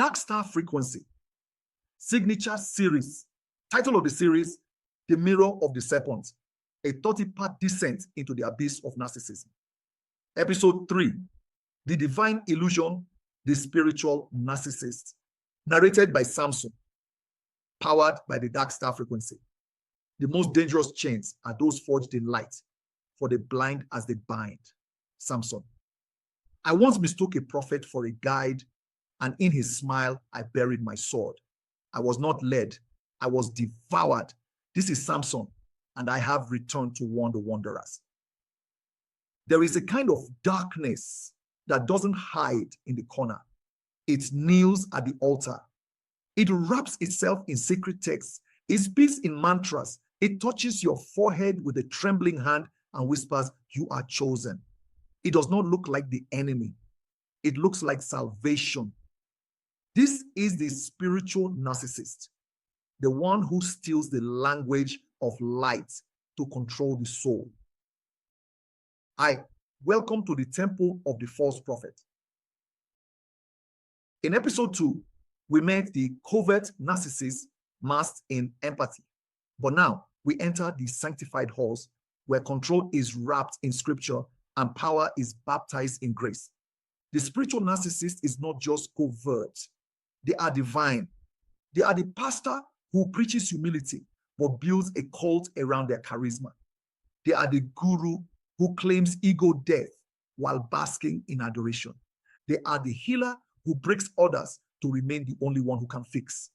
Dark Star Frequency, signature series. Title of the series, The Mirror of the Serpent, a 30-part descent into the abyss of narcissism. Episode 3, The Divine Illusion, the Spiritual Narcissist, narrated by Samson, powered by the Dark Star Frequency. The most dangerous chains are those forged in light, for the blind as they bind. Samson. I once mistook a prophet for a guide, and in his smile, I buried my sword. I was not led, I was devoured. This is Samson, and I have returned to warn the wanderers. There is a kind of darkness that doesn't hide in the corner. It kneels at the altar. It wraps itself in sacred texts. It speaks in mantras. It touches your forehead with a trembling hand and whispers, "You are chosen." It does not look like the enemy. It looks like salvation. This is the spiritual narcissist, the one who steals the language of light to control the soul. Welcome to the temple of the false prophet. In episode 2, we met the covert narcissist masked in empathy. But now we enter the sanctified halls where control is wrapped in scripture and power is baptized in grace. The spiritual narcissist is not just covert. They are divine. They are the pastor who preaches humility but builds a cult around their charisma. They are the guru who claims ego death while basking in adoration. They are the healer who breaks others to remain the only one who can fix.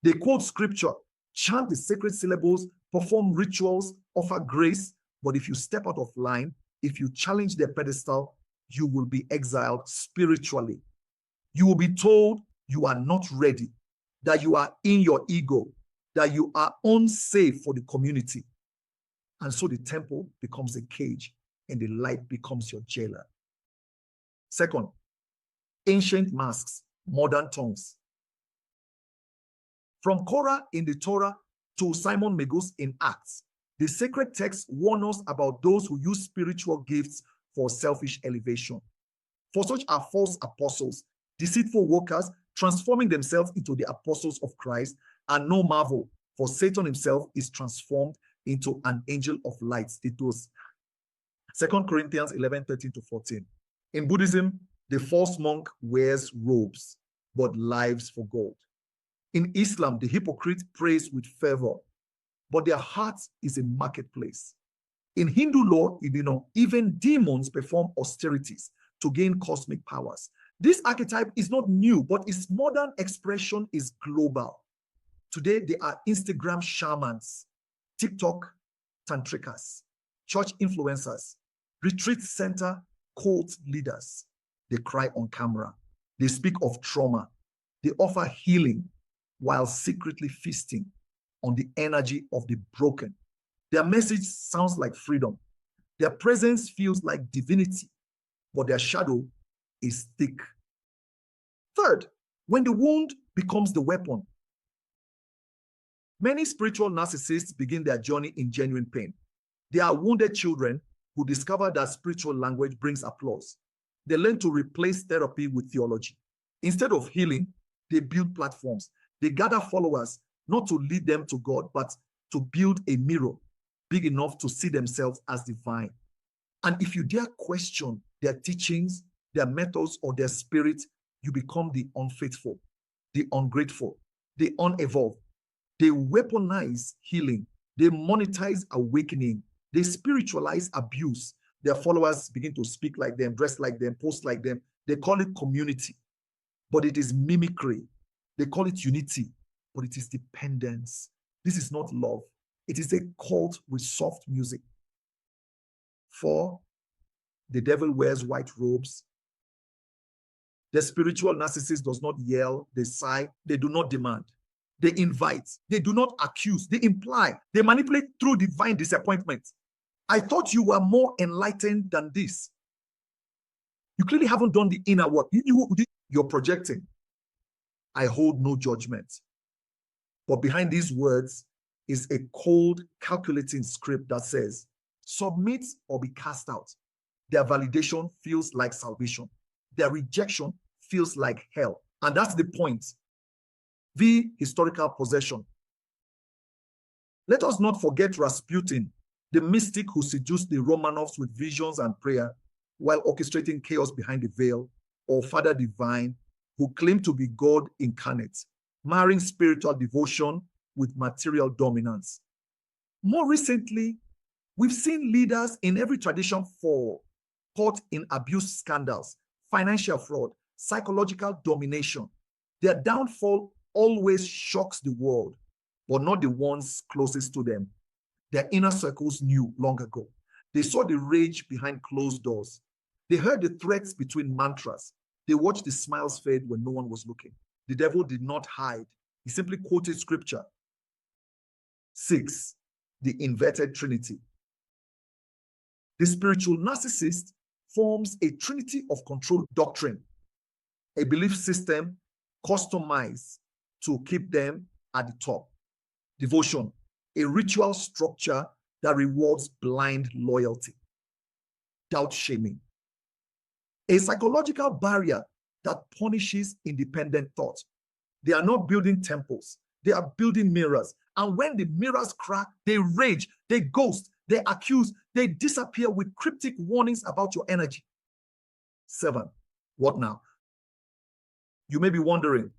They quote scripture, chant the sacred syllables, perform rituals, offer grace, but if you step out of line, if you challenge their pedestal, you will be exiled spiritually. You will be told you are not ready, that you are in your ego, that you are unsafe for the community. And so the temple becomes a cage and the light becomes your jailer. Second, ancient masks, modern tongues. From Korah in the Torah to Simon Magus in Acts, the sacred texts warn us about those who use spiritual gifts for selfish elevation. For such are false apostles, deceitful workers, transforming themselves into the apostles of Christ, and no marvel, for Satan himself is transformed into an angel of light. It was 2 Corinthians 11:13-14. In Buddhism, the false monk wears robes, but lives for gold. In Islam, the hypocrite prays with fervor, but their heart is a marketplace. In Hindu law, even demons perform austerities to gain cosmic powers. This archetype is not new, but its modern expression is global. Today, they are Instagram shamans, TikTok tantrikas, church influencers, retreat center cult leaders. They cry on camera. They speak of trauma. They offer healing while secretly feasting on the energy of the broken. Their message sounds like freedom. Their presence feels like divinity, but their shadow is thick. Third, when the wound becomes the weapon. Many spiritual narcissists begin their journey in genuine pain. They are wounded children who discover that spiritual language brings applause. They learn to replace therapy with theology. Instead of healing, they build platforms. They gather followers, not to lead them to God, but to build a mirror big enough to see themselves as divine. And if you dare question their teachings, their methods, or their spirit, you become the unfaithful, the ungrateful, the unevolved. They weaponize healing. They monetize awakening. They spiritualize abuse. Their followers begin to speak like them, dress like them, post like them. They call it community, but it is mimicry. They call it unity, but it is dependence. This is not love. It is a cult with soft music. 4, the devil wears white robes. The spiritual narcissist does not yell, they sigh, they do not demand. They invite, they do not accuse, they imply, they manipulate through divine disappointment. I thought you were more enlightened than this. You clearly haven't done the inner work. You're projecting. I hold no judgment. But behind these words is a cold, calculating script that says, submit or be cast out. Their validation feels like salvation. Their rejection feels like hell. And that's the point. The historical possession. Let us not forget Rasputin, the mystic who seduced the Romanovs with visions and prayer while orchestrating chaos behind the veil, or Father Divine, who claimed to be God incarnate, marrying spiritual devotion with material dominance. More recently, we've seen leaders in every tradition fall caught in abuse scandals, financial fraud, psychological domination. Their downfall always shocks the world, but not the ones closest to them. Their inner circles knew long ago. They saw the rage behind closed doors. They heard the threats between mantras. They watched the smiles fade when no one was looking. The devil did not hide. He simply quoted scripture. 6, the inverted trinity. The spiritual narcissist forms a trinity of control doctrine, a belief system customized to keep them at the top. Devotion, a ritual structure that rewards blind loyalty. Doubt shaming, a psychological barrier that punishes independent thought. They are not building temples, they are building mirrors. And when the mirrors crack, they rage, they ghost, they accuse, they disappear with cryptic warnings about your energy. 7, what now? You may be wondering,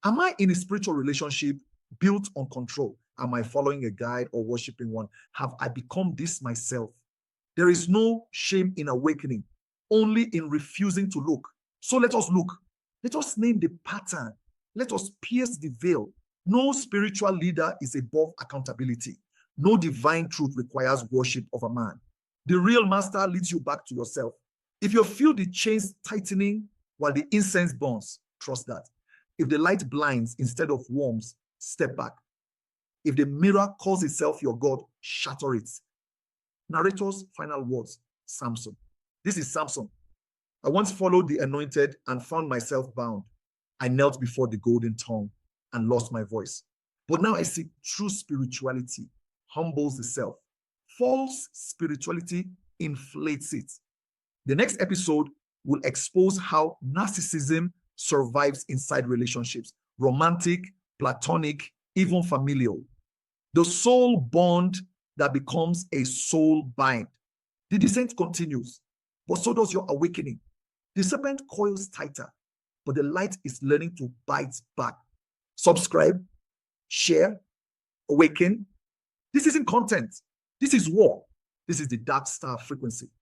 am I in a spiritual relationship built on control? Am I following a guide or worshiping one? Have I become this myself? There is no shame in awakening, only in refusing to look. So let us look. Let us name the pattern. Let us pierce the veil. No spiritual leader is above accountability. No divine truth requires worship of a man. The real master leads you back to yourself. If you feel the chains tightening while the incense burns, trust that. If the light blinds instead of warms, step back. If the mirror calls itself your God, shatter it. Narrator's final words, Samson. This is Samson. I once followed the anointed and found myself bound. I knelt before the golden tongue and lost my voice. But now I see true spirituality humbles the self. False spirituality inflates it. The next episode will expose how narcissism survives inside relationships, romantic, platonic, even familial. The soul bond that becomes a soul bind. The descent continues, but so does your awakening. The serpent coils tighter, but the light is learning to bite back. Subscribe, share, awaken. This isn't content. This is war. This is the dark star frequency.